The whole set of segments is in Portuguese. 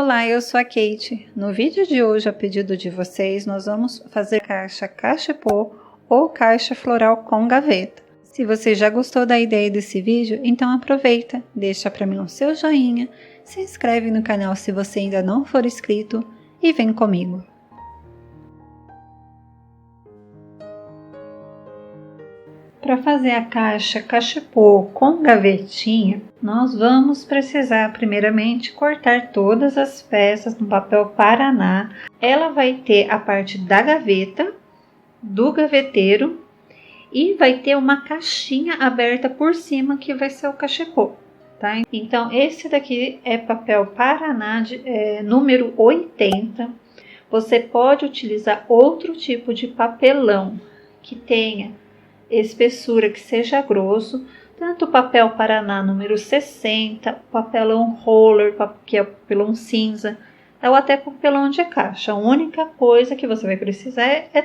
Olá, eu sou a Kate. No vídeo de hoje, a pedido de vocês, nós vamos fazer caixa cachepô ou caixa floral com gaveta. Se você já gostou da ideia desse vídeo, então aproveita, deixa para mim o seu joinha, se inscreve no canal se você ainda não for inscrito e vem comigo. Para fazer a caixa cachepô com gavetinha, nós vamos precisar primeiramente cortar todas as peças no papel Paraná. Ela vai ter a parte da gaveta, do gaveteiro e vai ter uma caixinha aberta por cima que vai ser o cachepô, tá? Então esse daqui é papel Paraná número 80. Você pode utilizar outro tipo de papelão que tenha espessura que seja grosso, tanto o papel Paraná número 60, papelão roller, que é o papelão cinza, ou até papelão de caixa. A única coisa que você vai precisar é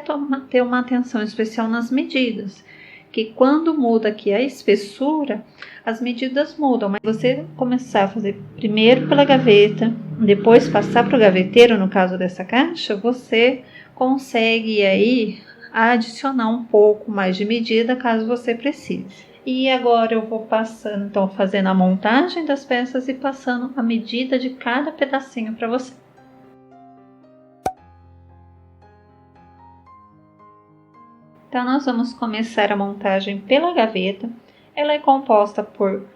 ter uma atenção especial nas medidas, que quando muda aqui a espessura, as medidas mudam, mas você começar a fazer primeiro pela gaveta, depois passar para o gaveteiro, no caso dessa caixa, você consegue aí adicionar um pouco mais de medida caso você precise. E agora eu vou passando, então fazendo a montagem das peças e passando a medida de cada pedacinho para você. Então nós vamos começar a montagem pela gaveta. Ela é composta por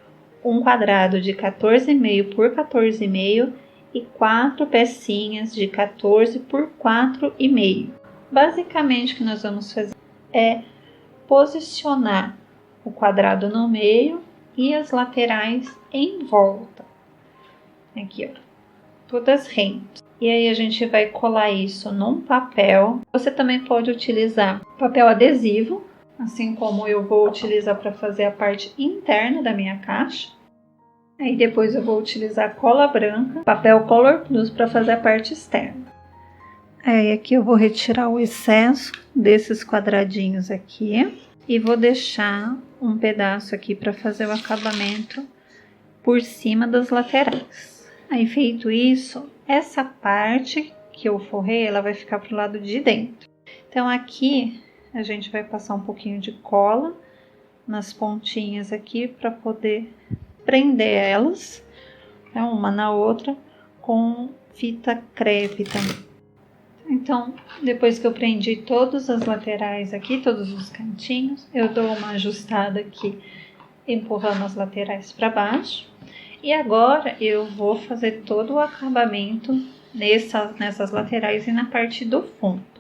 um quadrado de 14,5 por 14,5 e 4 pecinhas de 14 por 4,5. Basicamente o que nós vamos fazer é posicionar o quadrado no meio e as laterais em volta. Aqui, ó, todas rentas. E aí a gente vai colar isso num papel. Você também pode utilizar papel adesivo, assim como eu vou utilizar para fazer a parte interna da minha caixa. Aí depois eu vou utilizar cola branca, papel Color Plus para fazer a parte externa. Aí aqui eu vou retirar o excesso desses quadradinhos aqui e vou deixar um pedaço aqui para fazer o acabamento por cima das laterais. Aí feito isso, essa parte que eu forrei, ela vai ficar pro lado de dentro. Então aqui a gente vai passar um pouquinho de cola nas pontinhas aqui para poder prender elas, né, uma na outra, com fita crepe também. Então, depois que eu prendi todas as laterais aqui, todos os cantinhos, eu dou uma ajustada aqui, empurrando as laterais para baixo. E agora eu vou fazer todo o acabamento nessas laterais e na parte do fundo.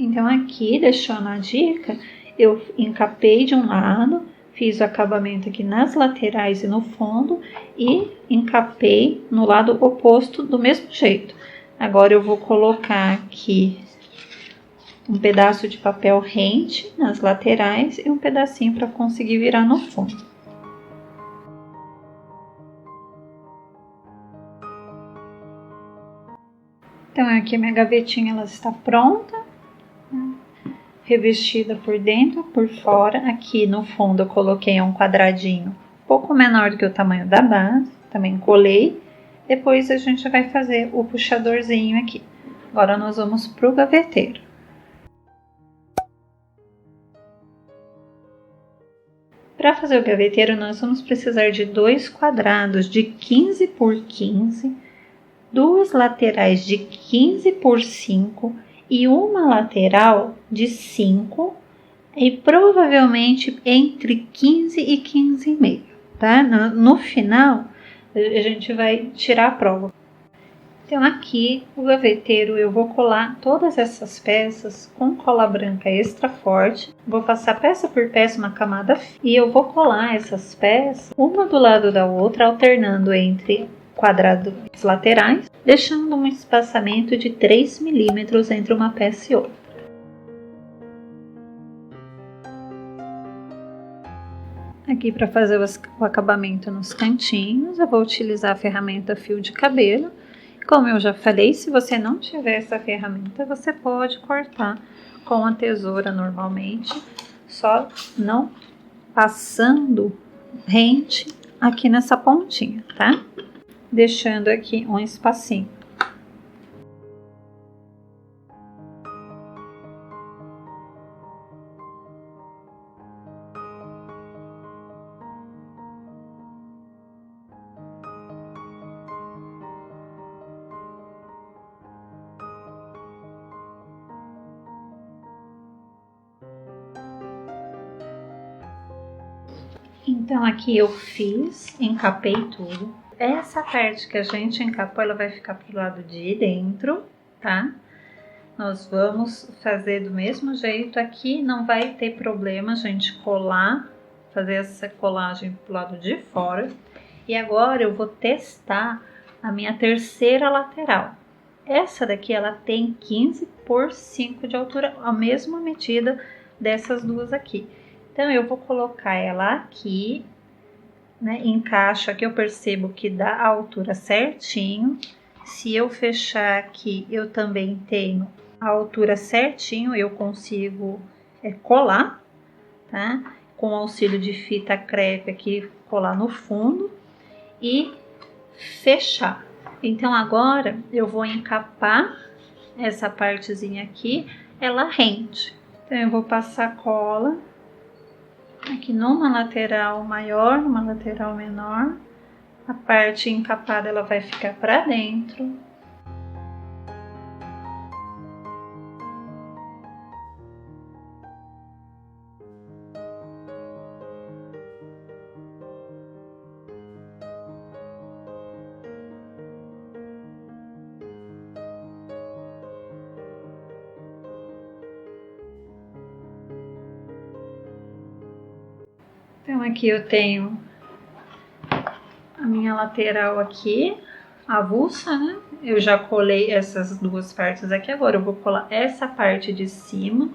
Então aqui, deixando a dica, eu encapei de um lado, fiz o acabamento aqui nas laterais e no fundo e encapei no lado oposto do mesmo jeito. Agora eu vou colocar aqui um pedaço de papel rente nas laterais e um pedacinho para conseguir virar no fundo. Então aqui a minha gavetinha ela está pronta. Revestida por dentro, por fora. Aqui no fundo eu coloquei um quadradinho um pouco menor do que o tamanho da base, também colei. Depois a gente vai fazer o puxadorzinho aqui. Agora nós vamos pro gaveteiro. Para fazer o gaveteiro nós vamos precisar de 2 quadrados de 15 por 15, 2 laterais de 15 por 5 e uma lateral de 5 e provavelmente entre 15 e 15,5, tá? No final a gente vai tirar a prova. Então aqui o gaveteiro eu vou colar todas essas peças com cola branca extra forte. Vou passar peça por peça uma camada fina e eu vou colar essas peças uma do lado da outra, alternando entre quadrados laterais, deixando um espaçamento de 3 milímetros entre uma peça e outra. Aqui para fazer o acabamento nos cantinhos, eu vou utilizar a ferramenta fio de cabelo. Como eu já falei, se você não tiver essa ferramenta, você pode cortar com a tesoura normalmente, só não passando rente aqui nessa pontinha, tá? Deixando aqui um espacinho. Então aqui eu encapei tudo. Essa parte que a gente encapou, ela vai ficar pro lado de dentro, tá? Nós vamos fazer do mesmo jeito aqui, não vai ter problema a gente colar, fazer essa colagem pro lado de fora. E agora eu vou testar a minha terceira lateral. Essa daqui, ela tem 15 por 5 de altura, a mesma medida dessas duas aqui. Então, eu vou colocar ela aqui, né? Encaixo aqui, eu percebo que dá a altura certinho. Se eu fechar aqui, eu também tenho a altura certinho, eu consigo colar, tá? Com auxílio de fita crepe aqui, colar no fundo e fechar. Então, agora eu vou encapar essa partezinha aqui, ela rente. Então, eu vou passar cola aqui numa lateral maior, numa lateral menor. A parte encapada ela vai ficar para dentro. Então aqui eu tenho a minha lateral aqui, avulsa, né? Eu já colei essas duas partes aqui, agora eu vou colar essa parte de cima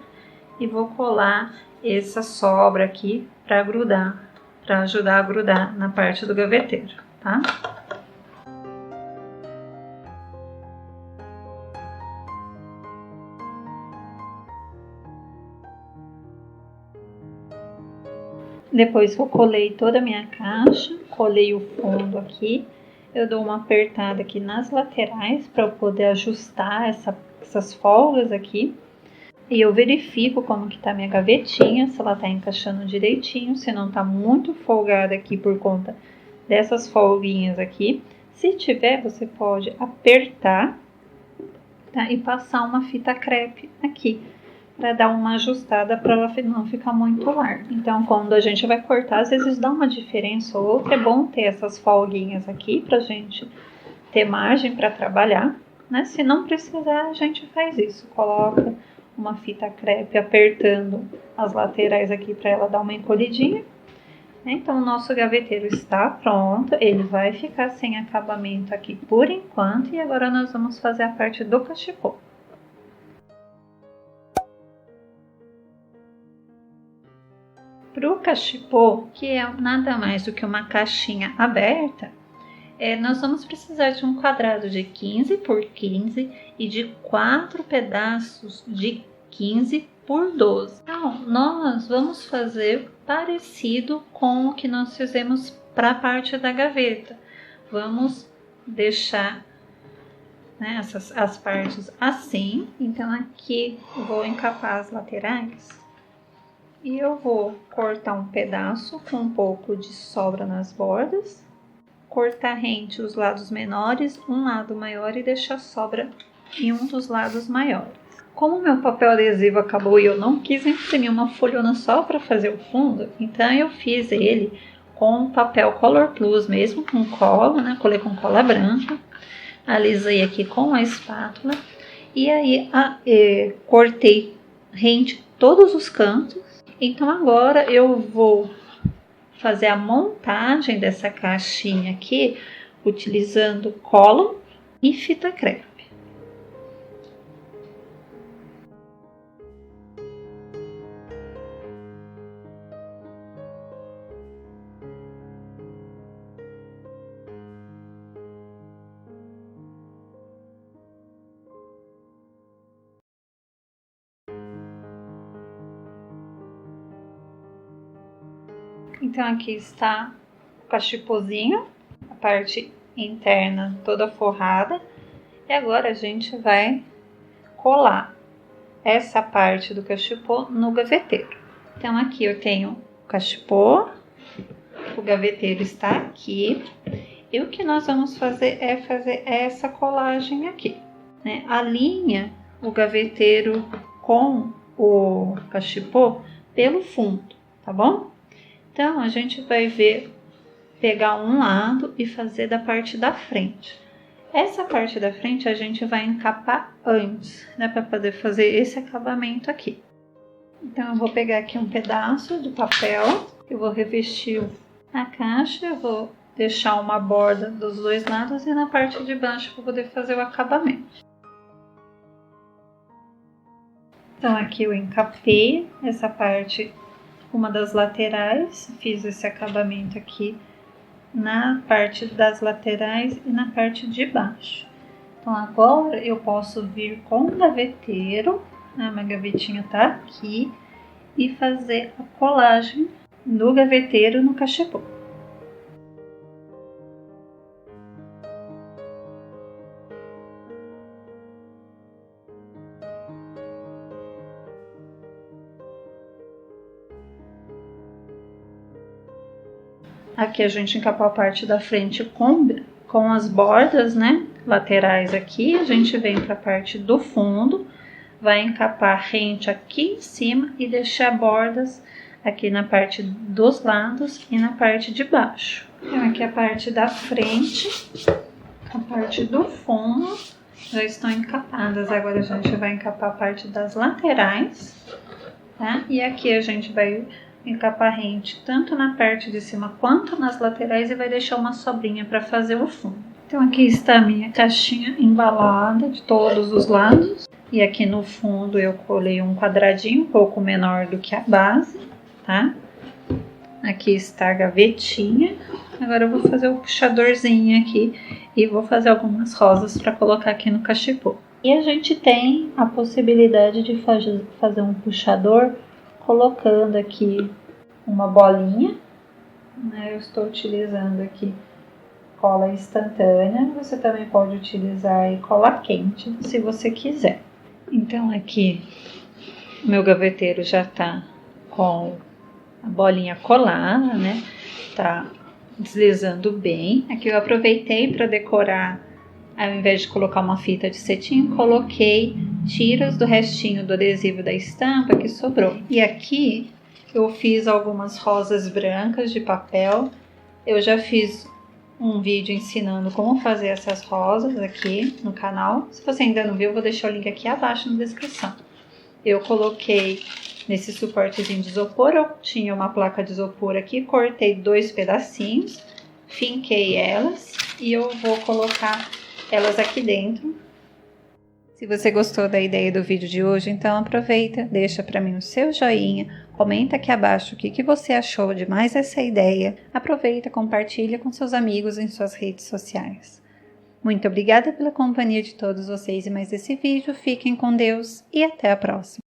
e vou colar essa sobra aqui para grudar, para ajudar a grudar na parte do gaveteiro, tá? Depois que eu colei toda a minha caixa, colei o fundo aqui, eu dou uma apertada aqui nas laterais para eu poder ajustar essas folgas aqui. E eu verifico como que tá minha gavetinha, se ela tá encaixando direitinho, se não tá muito folgada aqui por conta dessas folguinhas aqui. Se tiver, você pode apertar, tá? E passar uma fita crepe aqui, para dar uma ajustada para ela não ficar muito larga. Então, quando a gente vai cortar, às vezes dá uma diferença ou outra. É bom ter essas folguinhas aqui pra gente ter margem para trabalhar, né? Se não precisar, a gente faz isso. Coloca uma fita crepe apertando as laterais aqui para ela dar uma encolhidinha. Então, o nosso gaveteiro está pronto. Ele vai ficar sem acabamento aqui por enquanto. E agora nós vamos fazer a parte do cachepô. Para o cachepô, que é nada mais do que uma caixinha aberta, nós vamos precisar de um quadrado de 15 por 15 e de 4 pedaços de 15 por 12. Então, nós vamos fazer parecido com o que nós fizemos para a parte da gaveta. Vamos deixar, né, as partes assim. Então, aqui eu vou encapar as laterais. E eu vou cortar um pedaço com um pouco de sobra nas bordas, cortar rente os lados menores, um lado maior e deixar sobra em um dos lados maiores. Como meu papel adesivo acabou e eu não quis imprimir uma folhona só para fazer o fundo, então eu fiz ele com papel Color Plus mesmo, com cola, né? Colei com cola branca, alisei aqui com a espátula e aí cortei rente todos os cantos. Então agora eu vou fazer a montagem dessa caixinha aqui utilizando cola e fita crepe. Então aqui está o cachipozinho, a parte interna toda forrada. E agora a gente vai colar essa parte do cachepô no gaveteiro. Então aqui eu tenho o cachepô, o gaveteiro está aqui. E o que nós vamos fazer é fazer essa colagem aqui, né? Alinha o gaveteiro com o cachepô pelo fundo, tá bom? Então a gente vai pegar um lado e fazer da parte da frente. Essa parte da frente a gente vai encapar antes, né, para poder fazer esse acabamento aqui. Então eu vou pegar aqui um pedaço de papel, eu vou revestir a caixa, eu vou deixar uma borda dos dois lados e na parte de baixo para poder fazer o acabamento. Então aqui eu encapei essa parte, uma das laterais, fiz esse acabamento aqui na parte das laterais e na parte de baixo. Então agora eu posso vir com o gaveteiro, a minha gavetinha tá aqui, e fazer a colagem do gaveteiro no cachepô. Aqui a gente encapou a parte da frente com as bordas, né, laterais aqui. A gente vem para a parte do fundo, vai encapar rente aqui em cima e deixar bordas aqui na parte dos lados e na parte de baixo. Então aqui a parte da frente, a parte do fundo já estão encapadas. Agora a gente vai encapar a parte das laterais, tá? E aqui a gente vai encapar rente tanto na parte de cima quanto nas laterais e vai deixar uma sobrinha para fazer o fundo. Então aqui está a minha caixinha embalada de todos os lados e aqui no fundo eu colei um quadradinho um pouco menor do que a base, tá? Aqui está a gavetinha. Agora eu vou fazer o puxadorzinho aqui e vou fazer algumas rosas para colocar aqui no cachepô. E a gente tem a possibilidade de fazer um puxador colocando aqui uma bolinha, né? Eu estou utilizando aqui cola instantânea, você também pode utilizar cola quente, se você quiser. Então aqui meu gaveteiro já tá com a bolinha colada, né? Tá deslizando bem. Aqui eu aproveitei para decorar, ao invés de colocar uma fita de cetim, coloquei tiras do restinho do adesivo da estampa que sobrou. E aqui eu fiz algumas rosas brancas de papel. Eu já fiz um vídeo ensinando como fazer essas rosas aqui no canal. Se você ainda não viu, eu vou deixar o link aqui abaixo na descrição. Eu coloquei nesse suportezinho de isopor, eu tinha uma placa de isopor aqui, cortei 2 pedacinhos, finquei elas e eu vou colocar elas aqui dentro. Se você gostou da ideia do vídeo de hoje, então aproveita, deixa para mim o seu joinha, comenta aqui abaixo o que você achou de mais essa ideia, aproveita, compartilha com seus amigos em suas redes sociais. Muito obrigada pela companhia de todos vocês em mais esse vídeo, fiquem com Deus e até a próxima.